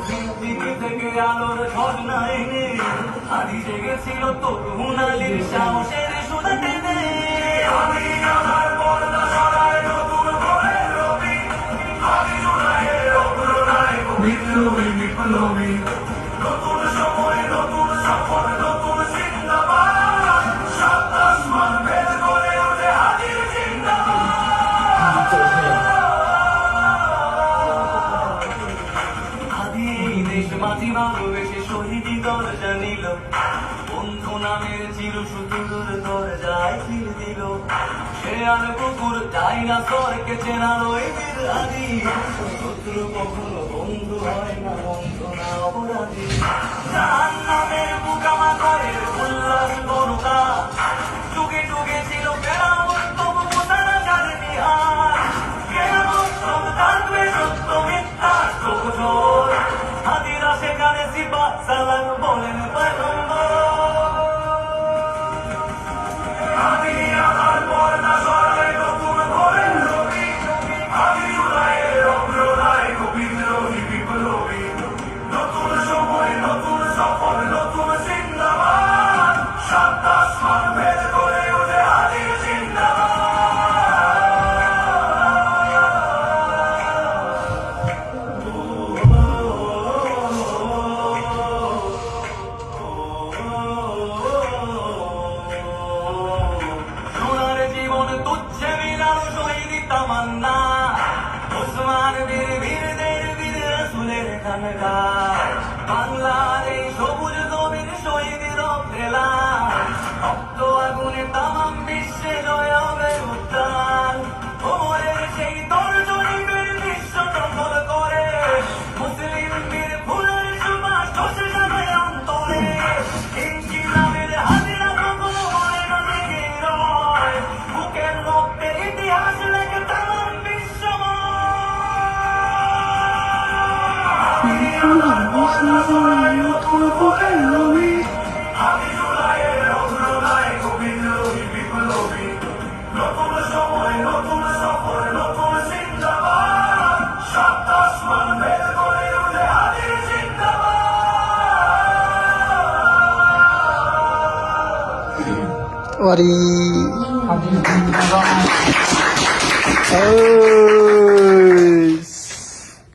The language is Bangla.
পৃথিবী থেকে আলোর ঝর্ণা এনে হারি জেগেছিল তরুণ আলীর সাহসের সুরা টেনে। আমি আমার পর্দা সরাই নতুন ভোরের রবি, আমি জুলাইয়ের অগ্রনায়ক বিপ্লবী বিপ্লবী। নতুন সময় নতুন সফর নতুন জিন্দাবাদ, সাত আসমান ভেদ করে ওঠে হাজির জিন্দাবাদ। আদি এই দেশ মাটি ভালোবেসে শহীদি দরজা নিল, বন্ধু নামের চির সুতুর দরজায় ফির দিল। সে আর কুকুর ডাইনোসরকে চেনার ওই বীর আদি, শত্রু কখনো বন্ধু হয় না, বন্ধু না অপরাধী। জাহান্নামের পোকামাকড়ের উল্লাস করুকা, যুগে যুগে ছিল ফেরাউন তবু মুসা না ছাড়েনি হাত। কেয়ামত সব থাকবে সত্য মিথ্যার প্রহসন, হাজিরা সেখানে সিপা সালাম বলেন পয়গম্বর। আমি আমার পর্দা সরাই নতুন ভোরের রবি, আমি জুলাইয়ের অগ্রনায়ক বিপ্লবী বিপ্লবী। নতুন সময় নতুন সফর নতুন জিন্দাবাদ, সাত আসমান ভেদ করে ওঠে হাজির জিন্দাবাদ। সোনার জীবন তুচ্ছে মিলাল শহীদি তামান্না, ওসমান বীর বীরদের বীর রাসূলের খানকা। বাংলার এই সবুজ জমির শহীদের ফেলা, রক্ত আগুনে তামাম বিশ্বে জয় হবে উত্তাল। ওমরের সেই তর্জনীদের বিশ্ব দখল করে, মুসলিম বীর ফুলের সুবাস ধসে যাবে অন্তরে। ইনকিলাবের হাজিরা কখনো হয় না জেগে রয়, বুকের রক্তে ইতিহাস লেখে তামাম বিশ্বময়। আমি আমার পর্দা সরাই নতুন ভোরের রবি, আমি জুলাইয়ের অগ্রনায়ক বিপ্লবী বিপ্লবী। নতুন সময় নতুন সফর নতুন জিন্দাবাদ, সাত আসমান ভেদ করে ওঠে হাজির জিন্দাবাদ। ওয়ারি